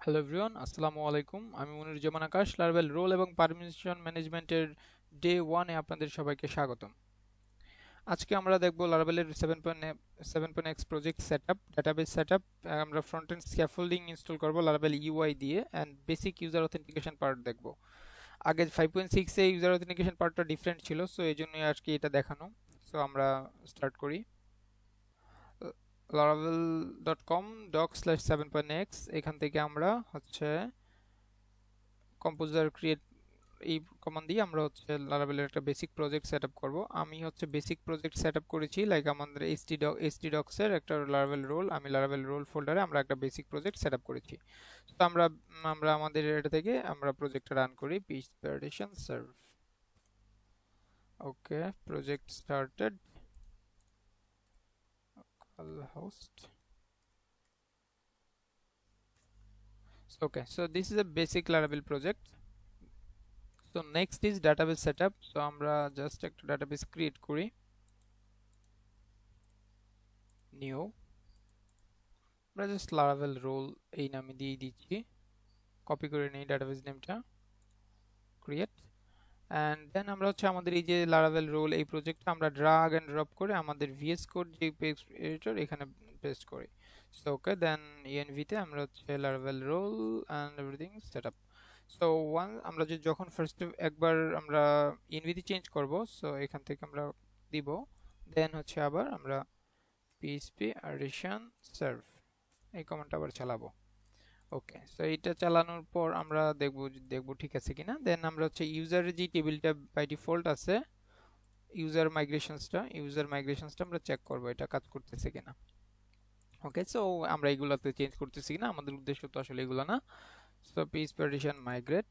Hello everyone, আসসালামু আলাইকুম। আমি মনিরুজ্জামান আকাশ, লারাভেল রোল এবং পারমিশন ম্যানেজমেন্টের ডে 1-এ আপনাদের সবাইকে স্বাগতম। আজকে আমরা দেখব লারাভেলের 7.x project setup, database setup. আমরা ফ্রন্ট এন্ড স্ক্যাফোল্ডিং ইনস্টল করব লারাভেল ইউআই দিয়ে and basic user authentication part দেখব। আগে 5.6-এ ইউজার অথেন্টিকেশন পার্টটা ডিফারেন্ট ছিল, সো এই জন্যই আজকে এটা দেখানো। সো আমরা স্টার্ট করি। laravel.com doc/7.x এখান থেকে আমরা হচ্ছে কম্পোজার ক্রিয়েট এই কমান্ড দিয়ে আমরা হচ্ছে লারাভেলের একটা বেসিক প্রজেক্ট সেটআপ করব। আমি হচ্ছে বেসিক প্রজেক্ট সেটআপ করেছি, লাইক আমাদের htdocs এর একটা লারাভেল রোল, আমি লারাভেল রোল ফোল্ডারে আমরা একটা বেসিক প্রজেক্ট সেটআপ করেছি। তো আমরা আমরা আমাদের এটা থেকে আমরা প্রজেক্টটা রান করি PHP serve. Okay, project started, host. Okay, so this is a basic Laravel project. So next is database setup. So আমরা just একটা database create করি, new, আমরা just Laravel role এই নামে দিয়ে দিচ্ছি, কপি করে নিই database নেমটা, create, and then আমরা হচ্ছে আমাদের এই যে Laravel role এই প্রজেক্টটা আমরা drag and drop করে আমাদের VS Code যে পেজ এডিটর এখানে পেস্ট করি। So okay, then env তে আমরা হচ্ছে Laravel role and everything setup. So আমরা যখন ফার্স্ট একবার আমরা এনভিতে চেঞ্জ করব, সো এখান থেকে আমরা দিব, দেন হচ্ছে আবার আমরা পিএইচপি অ্যাডিশন সার্ভ এই কমান্ডটা আবার চালাবো। ওকে, সো এটা চালানোর পর আমরা দেখব ঠিক আছে কিনা। দেন আমরা হচ্ছে ইউজারের যে টেবিলটা বাই ডিফল্ট আছে, ইউজার মাইগ্রেশনসটা আমরা চেক করব এটা কাজ করতেছে কিনা। ওকে, সো আমরা এগুলাতে চেঞ্জ করতেছি কিনা, আমাদের উদ্দেশ্য তো আসলে এগুলো না। সো পিএইচপি অ্যাডিশন মাইগ্রেট,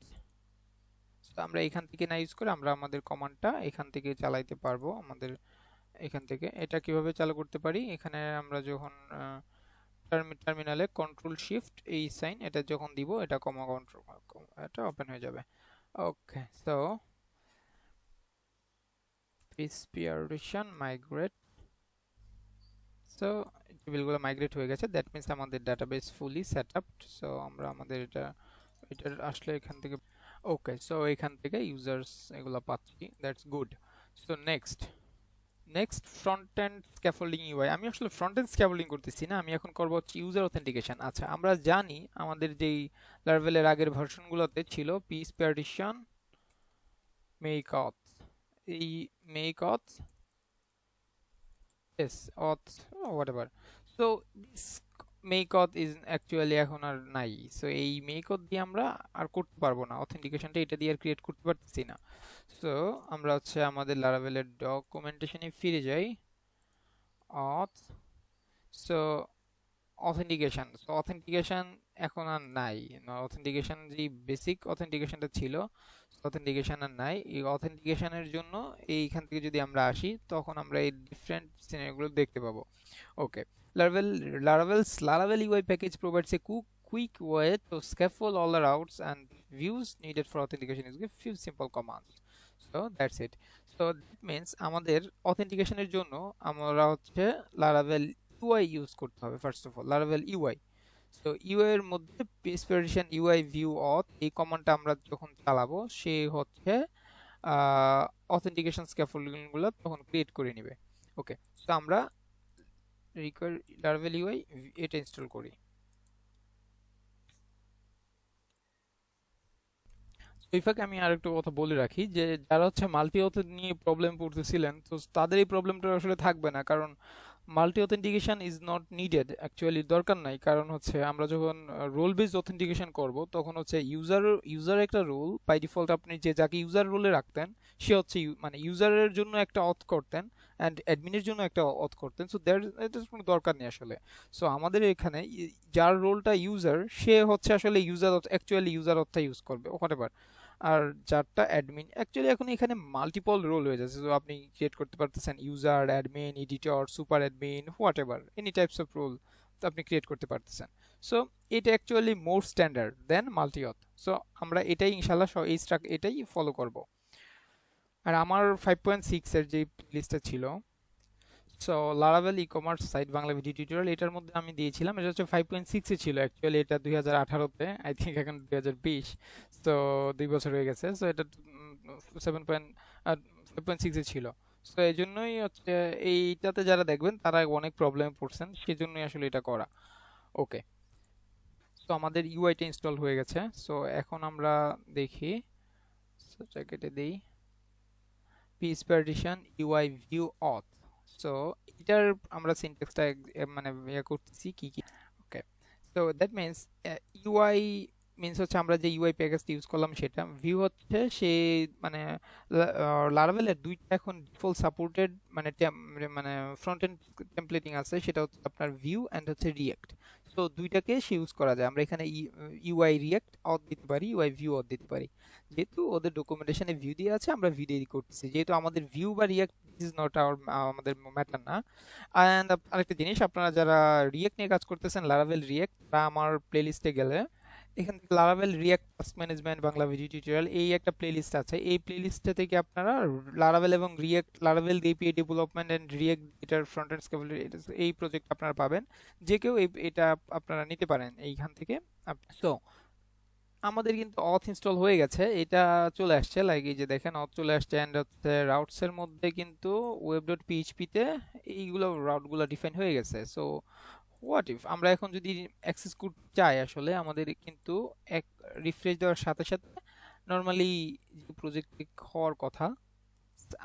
আমরা এখান থেকে না ইউজ করে আমরা আমাদের কমান্ডটা এখান থেকে চালাইতে পারবো। আমাদের এখান থেকে এটা কিভাবে চালু করতে পারি, এখানে আমরা যখন টার্মিনালে কন্ট্রোল শিফট এই সাইন এটা যখন দিব, এটা কমা কন্ট্রোল এটা ওপেন হয়ে যাবে। Okay, so PHP addition migrate, so টেবিলগুলো মাইগ্রেট হয়ে গেছে, দ্যাট মিন্স আমাদের ডাটাবেস ফুলি সেটআপড। সো আমরা আমাদের এটা আসলে এখান থেকে ওকে, সো এখান থেকে ইউজার্স এগুলো পাচ্ছি, that's good. So next front end scaffolding UI. আমি আসলে ফ্রন্ট এন্ড স্ক্যাফোল্ডিং করতেছি না, আমি এখন করব হচ্ছে ইউজার অথেন্টিকেশন। আচ্ছা, আমরা জানি আমাদের যেই লারাভেলের আগের ভার্সনগুলোতে ছিল পিএইচপি অ্যাডিশন মেক অথ, এই মেক অথ yes auth whatever, so this make auth is actually এখন আর নাই। সো এই make auth দিয়ে আমরা আর করতে পারবো না, অথেন্টিকেশনটা এটা দিয়ে আর ক্রিয়েট করতে পারতেছি না। সো আমরা হচ্ছে আমাদের লারাভেলের ডকুমেন্টেশনে ফিরে যাই, auth, সো অথেন্টিকেশন এখন আর নাই। অথেন্টিকেশন যে বেসিক অথেন্টিকেশনটা ছিল, অথেন্টিকেশন আর নাই। এই অথেন্টিকেশনের জন্য এইখান থেকে যদি আমরা আসি, তখন আমরা এই ডিফারেন্ট সিনারিওগুলো দেখতে পাবো। ওকে, Laravel UI package provides a quick way to scaffold all the routes and views needed for authentication using a few simple commands. So that's it. So that means আমাদের অথেন্টিকেশনের জন্য আমরা হচ্ছে Laravel UI ইউজ করতে হবে। First of all Laravel UI, so UI এর মধ্যে PHP addition UI view অথ এই কমান্ডটা আমরা যখন চালাবো, সে হচ্ছে অথেন্টিকেশন স্ক্যাফোল্ডিংগুলো তখন ক্রিয়েট করে নেবে। ওকে, তো আমরা রিকোয়ার Laravel UI এটা ইনস্টল করি। এই ফাঁকে আমি আরেকটু কথা বলে রাখি যে যারা হচ্ছে মাল্টি অথ নিয়ে প্রবলেম পড়তেছিলেন, তো তাদের এই প্রবলেমটা আসলে থাকবে না, কারণ multi authentication is not needed, actually দরকার নাই। কারণ হচ্ছে আমরা যখন রোল বেসড অথেন্টিকেশন করব, তখন হচ্ছে ইউজার একটা রোল বাই ডিফল্ট আপনি যাকে ইউজার রোলে রাখতেন, সে হচ্ছে মানে ইউজারের জন্য একটা অথ করতেন অ্যান্ড অ্যাডমিনের জন্য একটা অথ করতেন। সো এটার কোনো দরকার নেই আসলে। সো আমাদের এখানে যার রোলটা ইউজার, সে হচ্ছে আসলে অ্যাকচুয়ালি ইউজার অথটা ইউজ করবে ওখানে। আর যারটা অ্যাডমিন, অ্যাকচুয়ালি এখন এখানে মাল্টিপল রোল হয়ে যাচ্ছে, তো আপনি ক্রিয়েট করতে পারতেছেন user, admin, editor, super admin, whatever any types of role আপনি ক্রিয়েট করতে পারতেছেন। সো এটা actually more standard then multi auth. সো আমরা এটাই ইনশাল্লাহ এটাই ফলো করব। আর আমার 5.6 এর যে লিস্টটা ছিল, so Laravel e commerce site Bangla video tutorial, এটার মধ্যে আমি দিয়েছিলাম, এটা হচ্ছে 5.6 এ ছিল অ্যাকচুয়ালি, এটা 2018-তে, আই থিঙ্ক এখন 2020, সো 2 বছর হয়ে গেছে। সো এটা 7.6 এ ছিল। সো এই জন্যই হচ্ছে এইটাতে যারা দেখবেন তারা অনেক প্রবলেমে পড়ছেন, সেজন্যই আসলে এটা করা। ওকে, সো আমাদের ইউআইটা ইনস্টল হয়ে গেছে। সো এখন আমরা দেখি, কেটে দিই piece partition UI view auth. So এটার আমরা সিনট্যাক্সটা মানে ইয়ে করতেছি কি কি। Okay, so that means UI means হচ্ছে আমরা যে ইউআই প্যাকেজটা ইউজ করলাম সেটা। ভিউ হচ্ছে সে মানে লারাভেলের দুইটা এখন ডিফল্ট সাপোর্টেড মানে মানে ফ্রন্ট এন্ড টেমপ্লেটিং আছে, সেটা হচ্ছে আপনার ভিউ এন্ড হচ্ছে রিয়েক্ট। তো দুইটাকে সে ইউজ করা যায়। আমরা এখানে ইউআই রিয়েক্ট অথ দিতে পারি, ইউআই ভিউ অথ দিতে পারি। যেহেতু ওদের ডকুমেন্টেশনে ভিউ দিয়ে আছে, আমরা ভিউ দিয়ে করতেছি। যেহেতু আমাদের ভিউ বা রিয়েক্ট ইজ নট আমাদের ম্যাটার না। অ্যান্ড আরেকটা জিনিস, আপনারা যারা রিয়েক্ট নিয়ে কাজ করতেছেন, লারাভেল রিয়েক্ট, বা আমার প্লেলিস্টে গেলে এখান থেকে Laravel react task management Bangla video tutorial এই একটা প্লেলিস্ট আছে। এই প্লেলিস্টে থেকে আপনারা লারাভেল এবং React, Laravel API development and React এটার ফ্রন্ট এন্ড স্কেফোল্ডিং এই প্রজেক্ট আপনারা পাবেন। যে কেউ এটা আপনারা নিতে পারেন এইখান থেকে। সো আমাদের কিন্তু অথ ইনস্টল হয়ে গেছে, এটা চলে আসছে, লাইক এই যে দেখেন অথ চলে আসছে। এন্ড হচ্ছে রাউটস এর মধ্যে কিন্তু ওয়েব ডট পিএইচপি তে এইগুলো রাউটগুলো ডিফাইন হয়ে গেছে। সো হোয়াট ইফ আমরা এখন যদি অ্যাক্সেস করতে চাই, আসলে আমাদের কিন্তু এক রিফ্রেশ দেওয়ার সাথে সাথে নরমালি যে প্রজেক্ট হওয়ার কথা,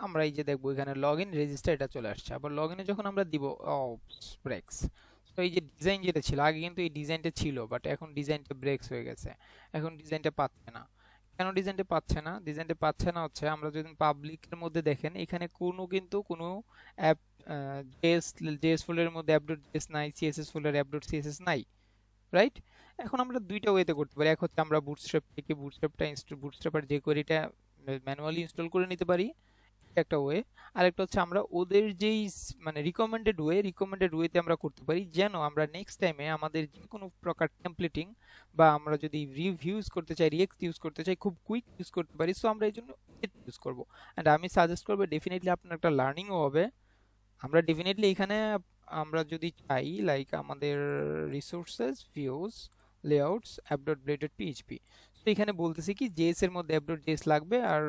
আমরা এই যে দেখবো এখানে লগ ইন রেজিস্টার এটা চলে আসছে। আবার লগ ইনে যখন আমরা দিব ব্রেক্স, তো এই যে ডিজাইন যেটা ছিল আগে, কিন্তু এই ডিজাইনটা ছিল, বাট এখন ডিজাইনটা ব্রেক্স হয়ে গেছে, এখন ডিজাইনটা পাচ্ছে না। কেন ডিজাইনটা পাচ্ছে না? ডিজাইনটা পাচ্ছে না হচ্ছে, আমরা যদি পাবলিকের মধ্যে দেখেন এখানে কোনো অ্যাপ জেএস জেএস ফোল্ডারের মধ্যে app.js নাই, সিএসএস ফোল্ডারে app.css নাই, রাইট? এখন আমরা দুইটা ওয়েতে করতে পারি। এক হচ্ছে আমরা বুটস্ট্র্যাপ থেকে বুটস্ট্র্যাপার যে কোয়েরিটা ম্যানুয়ালি ইনস্টল করে নিতে পারি, একটা ওয়ে। আরেকটা হচ্ছে আমরা ওদের যেই মানে রিকমেন্ডেড ওয়েতে আমরা করতে পারি, যেন আমরা নেক্সট টাইমে আমাদের যে কোনো প্রকার টেমপ্লেটিং বা আমরা যদি রিভিউজ করতে চাই, রিয়েক্ট ইউজ করতে চাই, খুব কুইক ইউজ করতে পারি। সো আমরা এই জন্য ইউজ করবো। অ্যান্ড আমি সাজেস্ট করবো ডেফিনেটলি আপনার একটা লার্নিংও হবে। আমরা ডেফিনেটলি এখানে আমরা যদি চাই, লাইক আমাদের রিসোর্সেস ভিউজ লেআউটস app.blade.php, তো এখানে বলতেছি কি জেএস এর মধ্যে app.js লাগবে, আর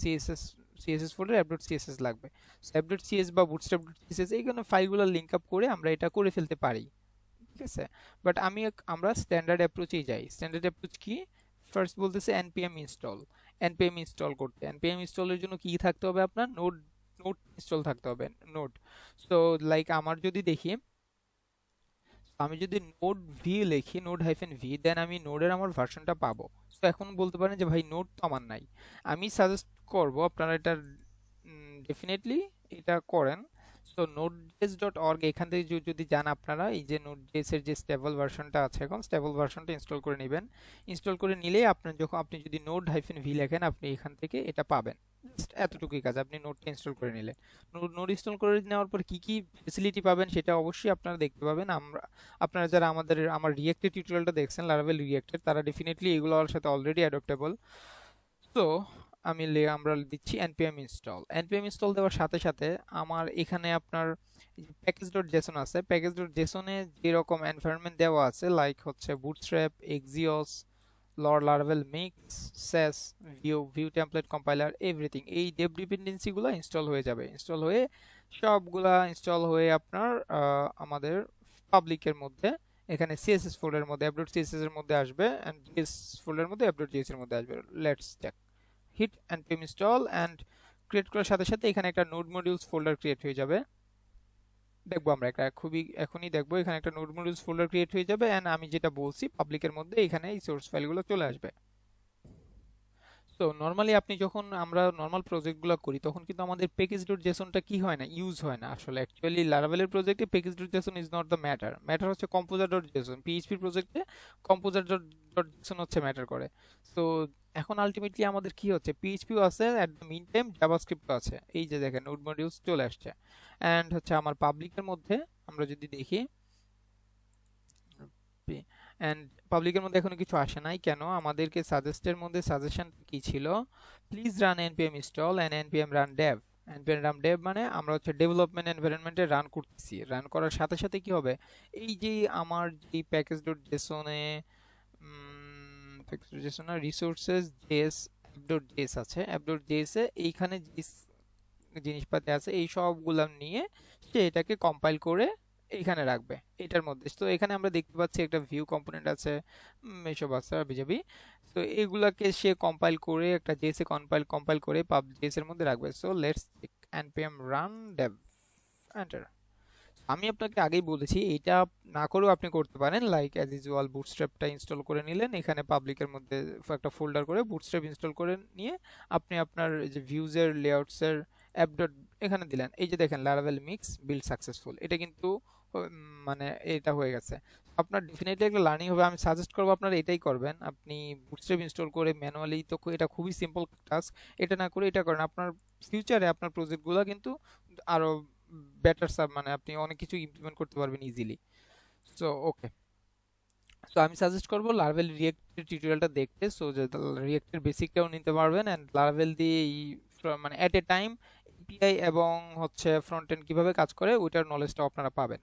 সিএসএস ফোল্ডার app.css লাগবে। app.cs বা bootstrap.css এইখানে ফাইলগুলো লিংক আপ করে আমরা এটা করে ফেলতে পারি, ঠিক আছে? বাট আমরা স্ট্যান্ডার্ড অ্যাপ্রোচেই যাই। স্ট্যান্ডার্ড অ্যাপ্রোচ কি? ফার্স্ট বলতেছে npm ইনস্টল করতে। npm ইনস্টলের জন্য কি থাকতে হবে? আপনার নোড ইনস্টল থাকতে হবে, নোড। সো লাইক আমার যদি দেখি, আমি যদি নোড ভি লিখি, নোড-ভি, দেন আমি নোডের আমার ভার্সনটা পাবো। তো এখন বলতে পারেন যে ভাই নোড তো আমার নাই। আমি সাজেস্ট করব আপনারা এটা ডেফিনেটলি এটা করেন। সো node.js.org এখান থেকে যদি যান আপনারা, এই যে Node.js এর যে স্টেবল ভার্সনটা আছে, এখন স্টেবল ভার্সনটা ইনস্টল করে নেবেন। ইনস্টল করে নিলেই আপনার যখন আপনি যদি নোড-ভি লেখেন, আপনি এখান থেকে এটা পাবেন। জাস্ট এতটুকুই কাজ, আপনি নোডটা ইনস্টল করে নিলেন। নোড ইনস্টল করে নেওয়ার পর কি কি ফ্যাসিলিটি পাবেন সেটা অবশ্যই আপনারা দেখতে পাবেন। আপনারা যারা আমার রিয়েক্টের টিউটোরিয়ালটা দেখছেন, লারাভেল রিয়েক্টের, তারা ডেফিনেটলি এগুলোর সাথে অলরেডি অ্যাডপ্টেবল। তো আমরা দিচ্ছি npm ইনস্টল দেওয়ার সাথে সাথে আমার এখানে আপনার প্যাকেজ.json আছে। প্যাকেজ.json-এ যেরকম এনভায়রনমেন্ট দেওয়া আছে, লাইক হচ্ছে বুটস্ট্র্যাপ, এক্সিওস, লারাভেল মিক্স, সেস, ভিউ টেমপ্লেট কম্পাইলার, এভরিথিং, এই ডেভ ডিপেন্ডেন্সিগুলো ইনস্টল হয়ে যাবে। ইনস্টল হয়ে সবগুলা ইনস্টল হয়ে আপনার আমাদের পাবলিকের মধ্যে এখানে সিএসএস ফোল্ডারের মধ্যে app.css এর মধ্যে আসবে, এন্ড জেএস ফোল্ডারের মধ্যে app.js এর মধ্যে আসবে। Let's check, hit npm install, and create করার সাথে সাথে এখানে একটা নোড মডিউলস ফোল্ডার ক্রিয়েট হয়ে যাবে। দেখবো আমরা এটা এখনই দেখবো, এখানে একটা নোড মডিউলস ফোল্ডার ক্রিয়েট হয়ে যাবে, এন্ড আমি যেটা বলছি পাবলিকের মধ্যে এখানে এই সোর্স ফাইলগুলো চলে আসবে। তো নরমালি আমরা নরমাল প্রজেক্টগুলো করি, তখন কিন্তু আমাদের প্যাকেজ.json-টা কি হয় না, ইউজ হয় না। আসলে অ্যাকচুয়ালি লারাভেলের প্রজেক্টে প্যাকেজ.json ইজ নট দ্য ম্যাটার হচ্ছে composer.json। পিএইচপি প্রজেক্টে composer.json হচ্ছে ম্যাটার করে। তো এখন আলটিমেটলি আমাদের কি হচ্ছে, পিএইচপিও আছে, এট দ্য মিন টাইম জাভাস্ক্রিপ্টও আছে। এই যে দেখেন নোড মডিউলস চলে আসছে। এন্ড হচ্ছে আমার পাবলিকের মধ্যে আমরা যদি দেখি, এন্ড পাবলিকের মধ্যে এখনো কিছু আসে নাই। কেন? আমাদেরকে সাজেস্টের মধ্যে সাজেশন কি ছিল? Please run npm install and npm run dev, npm run dev মানে আমরা হচ্ছে ডেভেলপমেন্ট এনভায়রনমেন্টে রান করতেছি, রান করার সাথে সাথে কি হবে, এই যে আমার যে প্যাকেজ.json এ প্যাকেজ.json না রিসোর্সেস জেএস app.js আছে, app.js এ এইখানে যে জিনিসপাতি আছে এই সবগুলা নিয়ে সে এটাকে কম্পাইল করে এইখানে রাখবে এটার মধ্যে। তো এখানে আমরা দেখতে পাচ্ছি একটা ভিউ কম্পোনেন্ট আছে, এসব আছে বিজাবি। তো এগুলাকে সে কম্পাইল করে একটা জেএস এ কম্পাইল করে পাব.js এর মধ্যে রাখবে। So let's npm run dev enter. আমি আপনাকে আগেই বলেছি এটা না করেও আপনি করতে পারেন, লাইক অ্যাজ ইউজুয়াল বুটস্ট্র্যাপটা ইনস্টল করে নিলেন, এখানে পাবলিকের মধ্যে একটা ফোল্ডার করে বুটস্ট্র্যাপ ইনস্টল করে নিয়ে আপনি আপনার যে ভিউজের লেআউটসের অ্যাপ ডট এখানে দিলেন, এই যে দেখেন লারাভেল মিক্স বিল্ড সাকসেসফুল, এটা কিন্তু মানে এটা হয়ে গেছে। আপনার ডেফিনেটলি একটা লার্নিং হবে, আমি সাজেস্ট করবো আপনারা এটাই করবেন। আপনি বুটস্ট্র্যাপ ইনস্টল করে ম্যানুয়ালি, তো এটা খুবই সিম্পল টাস্ক, এটা না করে এটা করেন, আপনার ফিউচারে আপনার প্রজেক্টগুলো কিন্তু আরো বেটার মানে আপনি অনেক কিছু ইমপ্লিমেন্ট করতে পারবেন ইজিলি। সো ওকে, সো আমি সাজেস্ট করব লারাভেল রিয়েক্টের টিউটোরিয়ালটা দেখতে, সো যে রিয়েক্টের বেসিকটাও নিতে পারবেন এন্ড লারাভেল দিয়ে মানে এট এ টাইম এপিআই এবং হচ্ছে ফ্রন্ট এন্ড কিভাবে কাজ করে ওইটার নলেজটাও আপনারা পাবেন।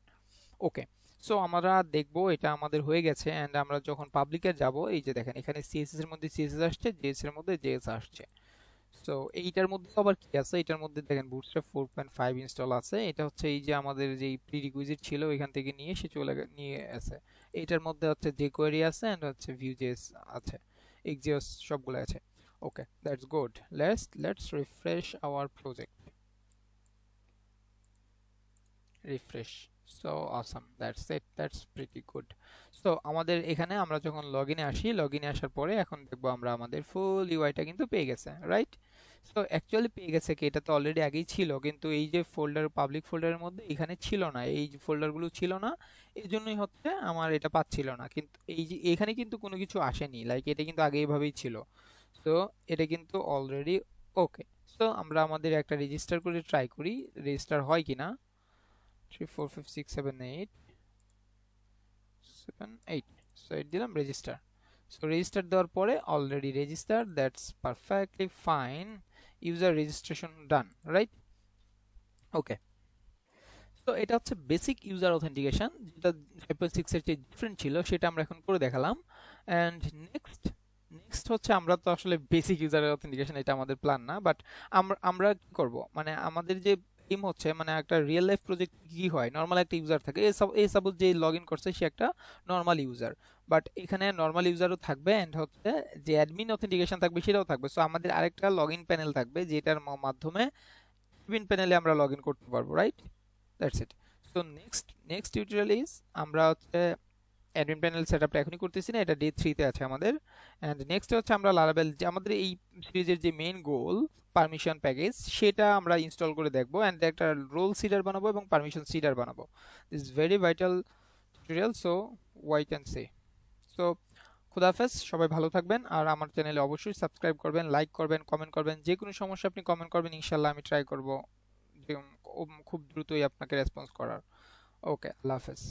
ওকে, সো আমরা দেখবো এটা আমাদের হয়ে গেছে এন্ড আমরা যখন পাবলিকে যাব, এই যে দেখেন এখানে সিএসএস এর মধ্যে সিএসএস আসছে, জেএস এর মধ্যে জেএস আসছে। সো এইটার মধ্যে আবার কি আছে, এটার মধ্যে দেখেন বুটস্ট্র্যাপ 4.5 ইনস্টল আছে, এটা হচ্ছে এই যে আমাদের যেই প্রিরিকুইজিট ছিল এখান থেকে নিয়ে সে নিয়ে আছে। এটার মধ্যে হচ্ছে jQuery আছে এন্ড হচ্ছে Vue.js আছে, এক্সিওস সবগুলো আছে। Okay, that's good. Let's refresh our project. Refresh. So awesome, that's it, that's pretty good. So আমাদের এখানে আমরা যখন লগইনে আসি, লগইনে আসার পরে এখন দেখবো আমরা আমাদের ফুল ইউআইটা কিন্তু পেয়ে গেছে, রাইট? সো অ্যাকচুয়ালি পেয়ে গেছে কি, এটা তো অলরেডি আগেই ছিল, কিন্তু এই যে ফোল্ডার পাবলিক ফোল্ডারের মধ্যে এখানে ছিল না, এই যে ফোল্ডারগুলো ছিল না, এই জন্যই হচ্ছে আমার এটা পাচ্ছিল না। কিন্তু এই যে এখানে কিন্তু কোনো কিছু আসেনি, লাইক এটা কিন্তু আগে এইভাবেই ছিল। তো এটা কিন্তু অলরেডি ওকে। সো আমরা আমাদের একটা রেজিস্টার করে ট্রাই করি, রেজিস্টার হয় কিনা। 3 4 5 6 7 8 7 8, সো এটা দিলাম রেজিস্টার। সো রেজিস্টার দেওয়ার পরে already register, that's perfectly fine, user registration done, right? Okay, তো এটা হচ্ছে বেসিক ইউজার অথেন্টিকেশন, যেটা 5.6 এর যে ডিফারেন্ট ছিল সেটা আমরা এখন করে দেখালাম। এন্ড নেক্সট হচ্ছে আমরা তো আসলে বেসিক ইউজার অথেন্টিকেশন এটা আমাদের প্ল্যান না, বাট আমরা কি করব, মানে আমাদের যে এম হচ্ছে, মানে একটা রিয়েল লাইফ প্রজেক্ট কি হয়, নরমাল একটা ইউজার থাকে, এই সাপোজ যে লগইন করছে সে একটা নরমাল ইউজার, বাট এখানে নরমাল ইউজারও থাকবে এন্ড হচ্ছে যে অ্যাডমিন অথেন্টিকেশন থাকবে সেটাও থাকবে। সো আমাদের আরেকটা লগইন প্যানেল থাকবে যেটার মাধ্যমে অ্যাডমিন প্যানেলে আমরা লগইন করতে পারবো, right? That's it. So next tutorial is আমরা হচ্ছে অ্যাডমিন প্যানেল সেটআপটা এখনই করতেছি না, এটা ডে 3 তে আছে আমাদের। এন্ড নেক্সট হচ্ছে আমরা লারাভেল যে আমাদের এই সিরিজের যে মেইন গোল পারমিশন প্যাকেজ সেটা আমরা ইনস্টল করে দেখব এন্ড একটা রোল সিডার বানাবো এবং পারমিশন সিডার বানাবো। This is very vital tutorial, so wait and see. So খুদাহাফেজ, সবাই ভালো থাকবেন আর আমার চ্যানেলে অবশ্যই সাবস্ক্রাইব করবেন, লাইক করবেন, কমেন্ট করবেন, যে কোনো সমস্যা আপনি কমেন্ট করবেন, ইনশাআল্লাহ আমি ট্রাই করব যে খুব দ্রুতই আপনাকে রেসপন্স করার। ওকে, আল্লাহ হাফেজ।